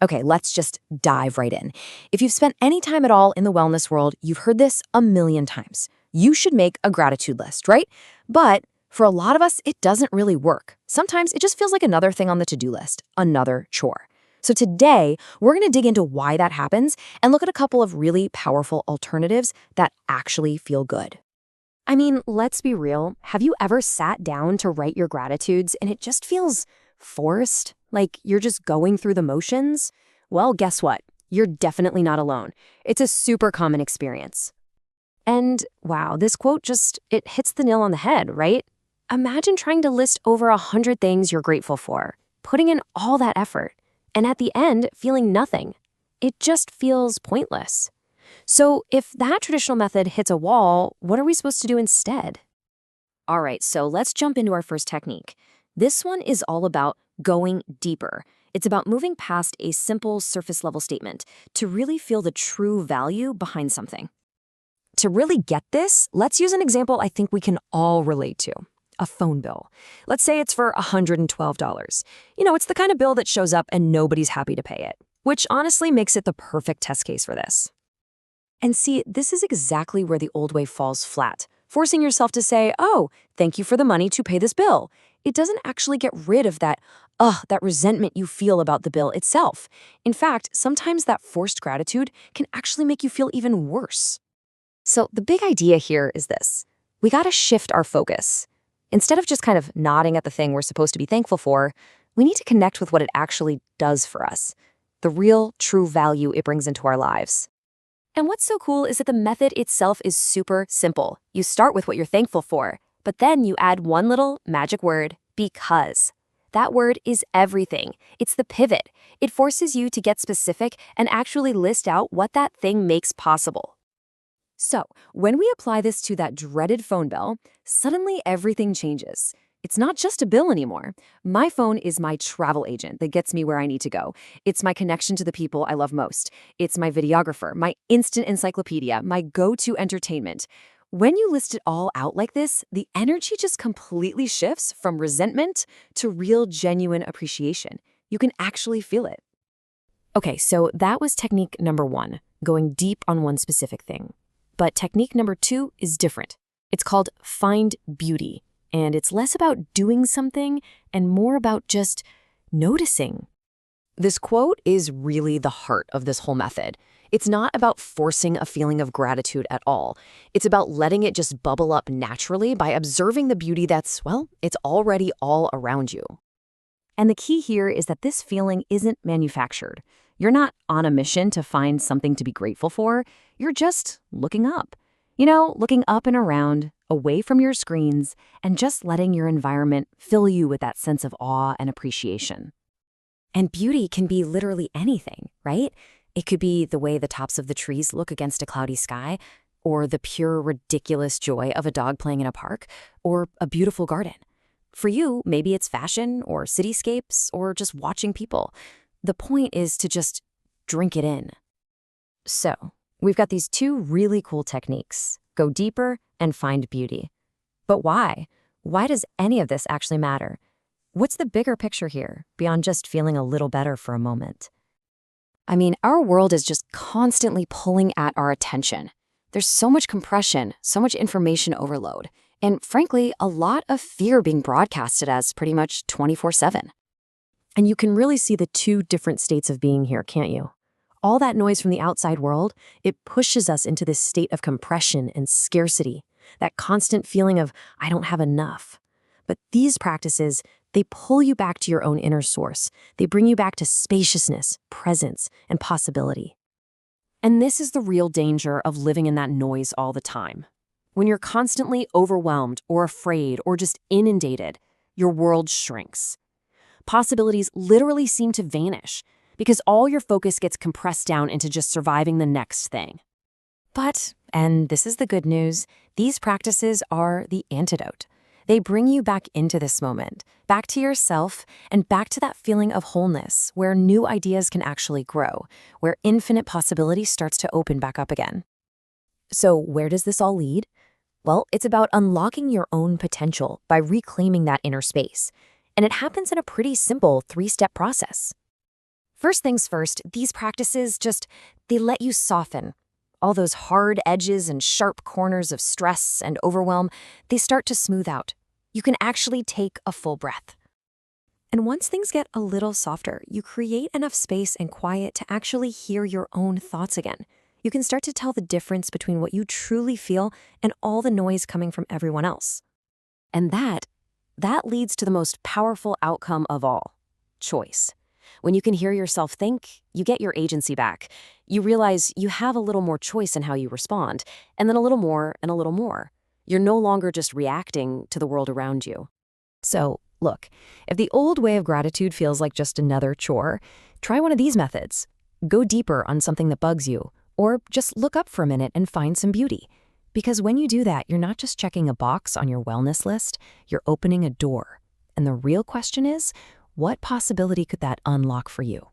Okay, let's just dive right in. If you've spent any time at all in the wellness world, you've heard this a million times. You should make a gratitude list, right? But for a lot of us, it doesn't really work. Sometimes it just feels like another thing on the to-do list, another chore. So today, we're going to dig into why that happens and look at a couple of really powerful alternatives that actually feel good. I mean, let's be real. Have you ever sat down to write your gratitudes and it just feels forced? Like you're just going through the motions? Well, guess what? You're definitely not alone. It's a super common experience. And wow, this quote it hits the nail on the head, right? Imagine trying to list over 100 things you're grateful for, putting in all that effort, and at the end, feeling nothing. It just feels pointless. So if that traditional method hits a wall, what are we supposed to do instead? All right, so let's jump into our first technique. This one is all about going deeper. It's about moving past a simple surface level statement to really feel the true value behind something. To really get this, let's use an example I think we can all relate to. A phone bill. Let's say it's for $112. It's the kind of bill that shows up and nobody's happy to pay it, which honestly makes it the perfect test case for this. And see, this is exactly where the old way falls flat, forcing yourself to say, oh, thank you for the money to pay this bill. It doesn't actually get rid of that resentment you feel about the bill itself. In fact, sometimes that forced gratitude can actually make you feel even worse. So the big idea here is this. We got to shift our focus. Instead of just kind of nodding at the thing we're supposed to be thankful for, we need to connect with what it actually does for us, the real, true value it brings into our lives. And what's so cool is that the method itself is super simple. You start with what you're thankful for, but then you add one little magic word, because. That word is everything. It's the pivot. It forces you to get specific and actually list out what that thing makes possible. So, when we apply this to that dreaded phone bill, suddenly everything changes. It's not just a bill anymore. My phone is my travel agent that gets me where I need to go. It's my connection to the people I love most. It's my videographer, my instant encyclopedia, my go-to entertainment. When you list it all out like this, the energy just completely shifts from resentment to real, genuine appreciation. You can actually feel it. Okay, so that was technique number 1, going deep on one specific thing. But technique number 2 is different. It's called find beauty, and it's less about doing something and more about just noticing. This quote is really the heart of this whole method. It's not about forcing a feeling of gratitude at all. It's about letting it just bubble up naturally by observing the beauty that's, it's already all around you. And the key here is that this feeling isn't manufactured. You're not on a mission to find something to be grateful for. You're just looking up. Looking up and around, away from your screens, and just letting your environment fill you with that sense of awe and appreciation. And beauty can be literally anything, right? It could be the way the tops of the trees look against a cloudy sky, or the pure, ridiculous joy of a dog playing in a park, or a beautiful garden. For you, maybe it's fashion, or cityscapes, or just watching people. The point is to just drink it in. So, we've got these 2 really cool techniques. Go deeper and find beauty. But why? Why does any of this actually matter? What's the bigger picture here, beyond just feeling a little better for a moment? I mean, our world is just constantly pulling at our attention. There's so much compression, so much information overload, and frankly, a lot of fear being broadcasted as pretty much 24/7. And you can really see the 2 different states of being here, can't you? All that noise from the outside world, it pushes us into this state of compression and scarcity, that constant feeling of, I don't have enough. But these practices, they pull you back to your own inner source. They bring you back to spaciousness, presence, and possibility. And this is the real danger of living in that noise all the time. When you're constantly overwhelmed or afraid or just inundated, your world shrinks. Possibilities literally seem to vanish because all your focus gets compressed down into just surviving the next thing. But, and this is the good news, these practices are the antidote. They bring you back into this moment, back to yourself, and back to that feeling of wholeness where new ideas can actually grow, where infinite possibility starts to open back up again. So where does this all lead? Well, it's about unlocking your own potential by reclaiming that inner space. And it happens in a pretty simple 3-step process. First things first, these practices they let you soften. All those hard edges and sharp corners of stress and overwhelm, they start to smooth out. You can actually take a full breath. And once things get a little softer, you create enough space and quiet to actually hear your own thoughts again. You can start to tell the difference between what you truly feel and all the noise coming from everyone else. And that leads to the most powerful outcome of all, choice. When you can hear yourself think, you get your agency back. You realize you have a little more choice in how you respond, and then a little more and a little more. You're no longer just reacting to the world around you. So, look, if the old way of gratitude feels like just another chore, try one of these methods. Go deeper on something that bugs you, or just look up for a minute and find some beauty. Because when you do that, you're not just checking a box on your wellness list, you're opening a door. And the real question is, what possibility could that unlock for you?